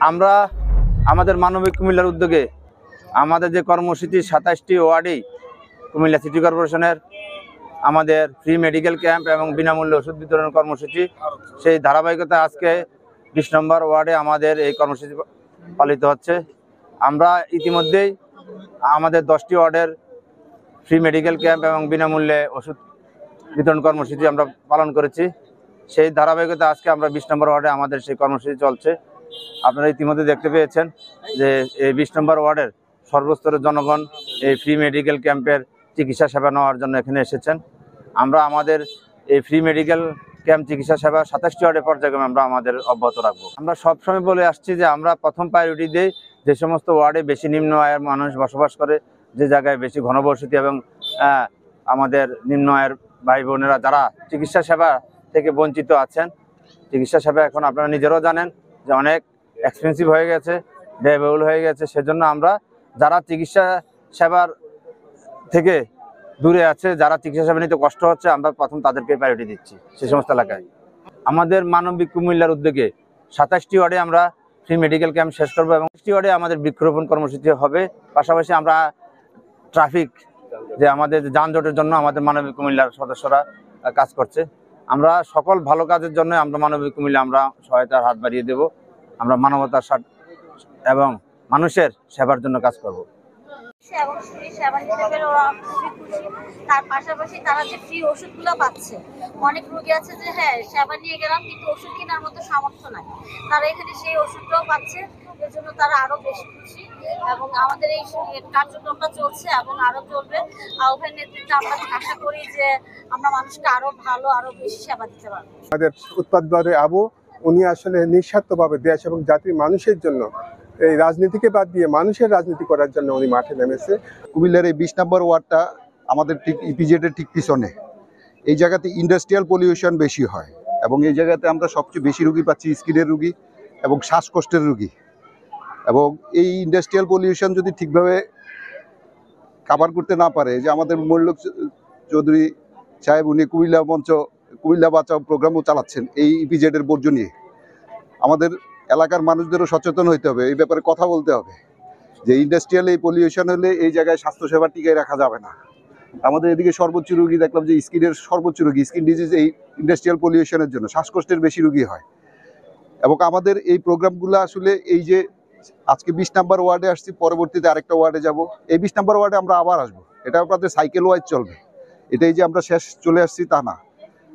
আমরা আমাদের মানবিক কুমিল্লার উদ্যোগে আমাদের যে কর্মসূচি 27টি ওয়ার্ডেই কুমিল্লা সিটি কর্পোরেশনের আমাদের ফ্রি মেডিকেল ক্যাম্প এবং বিনামূল্যে ওষুধ বিতরণ কর্মসূচি, সেই ধারাবাহিকতা আজকে 20 নম্বর ওয়ার্ডে আমাদের এই কর্মসূচি পালিত হচ্ছে। আমরা ইতিমধ্যেই আমাদের 10টি ওয়ার্ডের ফ্রি মেডিকেল ক্যাম্প এবং বিনামূল্যে ওষুধ বিতরণ কর্মসূচি আমরা পালন করেছি। সেই ধারাবাহিকতা আজকে আমরা 20 নম্বর ওয়ার্ডে আমাদের সেই কর্মসূচি চলছে। আপনারা ইতিমধ্যে দেখতে পেয়েছেন যে এই 20 নম্বর ওয়ার্ডের সর্বস্তরের জনগণ এই ফ্রি মেডিকেল ক্যাম্পের চিকিৎসা সেবা নেওয়ার জন্য এখানে এসেছেন। আমরা আমাদের এই ফ্রি মেডিকেল ক্যাম্প চিকিৎসা সেবা 27টি ওয়ার্ডের পর্যায়ক্রমে আমরা আমাদের অব্যাহত রাখবো। আমরা সবসময় বলে আসছি যে আমরা প্রথম প্রায়োরিটি দিই যে সমস্ত ওয়ার্ডে বেশি নিম্ন আয়ের মানুষ বসবাস করে, যে জায়গায় বেশি ঘনবসতি এবং আমাদের নিম্ন আয়ের ভাই বোনেরা যারা চিকিৎসা সেবা থেকে বঞ্চিত আছেন। চিকিৎসা সেবা এখন আপনারা নিজেরাও জানেন যে অনেক এক্সপেন্সিভ হয়ে গেছে, ব্যয়বহুল হয়ে গেছে। সেজন্য আমরা যারা চিকিৎসা সেবার থেকে দূরে আছে, যারা চিকিৎসা সেবা নিতে কষ্ট হচ্ছে, আমরা প্রথম তাদেরকে প্রায়োরিটি দিচ্ছি সেই সমস্ত এলাকায়। আমাদের মানবিক কুমিল্লার উদ্যোগে 27টি ওয়ার্ডে আমরা ফ্রি মেডিকেল ক্যাম্প শেষ করবো এবং 60টি ওয়ার্ডে আমাদের বৃক্ষরোপণ কর্মসূচি হবে। পাশাপাশি আমরা ট্রাফিক যে আমাদের যানজটের জন্য আমাদের মানবিক কুমিল্লার সদস্যরা কাজ করছে। আমরা সকল ভালো কাজের জন্য আমরা মানবিক কুমিল্লা আমরা সহায়তার হাত বাড়িয়ে দেব। আমরা মানবতার এবং মানুষের সেবার জন্য কাজ করব। এবং সেবা নিতে পেরে ওরা খুবই খুশি। তার পাশাপাশি তারা যে ফ্রি ওষুধগুলো পাচ্ছে, অনেক রোগী আছে যে হ্যাঁ সেবা নিয়ে গেলাম কিন্তু ওষুধ কেনার মতো সামর্থ্য নাই, তারা এখানে সেই ওষুধটাও পাচ্ছে। এর জন্য তারা আরো বেশি খুশি এবং আমাদের এই কার্যক্রমটা চলছে এবং আরো চলবে। আহ্বান নেতৃত্বে আমরা আশা করি যে আমরা মানুষকে আরো ভালো আরো বেশি সেবা দিতে পারবো। আমাদের উৎপাদক আবু উনি আসলে নিঃস্বার্থভাবে দেশ এবং জাতির মানুষের জন্য এই রাজনীতিকে বাদ দিয়ে মানুষের রাজনীতি করার জন্য উনি মাঠে নেমেছে। কুমিল্লার এই 20 নম্বর ওয়ার্ডটা আমাদের ঠিক ইপিজেডের ঠিক পিছনে। এই জায়গাতে ইন্ডাস্ট্রিয়াল পলিউশন বেশি হয় এবং এই জায়গাতে আমরা সবচেয়ে বেশি রুগী পাচ্ছি স্কিনের রুগী এবং শ্বাসকষ্টের রুগী। এবং এই ইন্ডাস্ট্রিয়াল পলিউশন যদি ঠিকভাবে কাভার করতে না পারে, যে আমাদের মোল্লক চৌধুরী সাহেব উনি কুমিল্লা বাঁচাও প্রোগ্রামও চালাচ্ছেন এই ইপিজেডের বর্জ্য নিয়ে। আমাদের এলাকার মানুষদেরও সচেতন হইতে হবে, এই ব্যাপারে কথা বলতে হবে যে ইন্ডাস্ট্রিয়াল এই পলিউশন হলে এই জায়গায় স্বাস্থ্যসেবা টিকিয়ে রাখা যাবে না। আমাদের এদিকে সর্বোচ্চ রুগী দেখলাম যে স্কিনের সর্বোচ্চ রুগী স্কিন ডিজিজ এই ইন্ডাস্ট্রিয়াল পলিউশনের জন্য, শ্বাসকষ্টের বেশি রুগী হয়। এবং আমাদের এই প্রোগ্রামগুলো আসলে এই যে আজকে 20 নম্বর ওয়ার্ডে আসছি, পরবর্তীতে আরেকটা ওয়ার্ডে যাব, এই 20 নম্বর ওয়ার্ডে আমরা আবার আসবো। এটা আপনাদের সাইকেল ওয়াইজ চলবে, এটাই যে আমরা শেষ চলে আসছি তা না।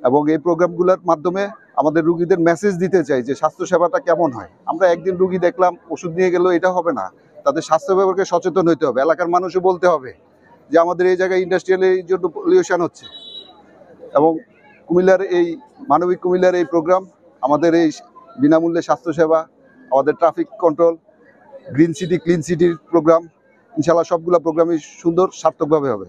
এবং এই প্রোগ্রামগুলোর মাধ্যমে আমাদের রুগীদের মেসেজ দিতে চাই যে স্বাস্থ্যসেবাটা কেমন হয়। আমরা একদিন রুগী দেখলাম ওষুধ নিয়ে গেল, এটা হবে না, তাদের স্বাস্থ্য ব্যাপারে সচেতন হইতে হবে। এলাকার মানুষও বলতে হবে যে আমাদের এই জায়গায় ইন্ডাস্ট্রিয়ালের জন্য পলিউশন হচ্ছে। এবং কুমিল্লার এই মানবিক কুমিল্লার এই প্রোগ্রাম, আমাদের এই বিনামূল্যে স্বাস্থ্যসেবা, আমাদের traffic control, green city clean সিটির প্রোগ্রাম, ইনশাআল্লাহ সবগুলো প্রোগ্রামই সুন্দর সার্থকভাবে হবে।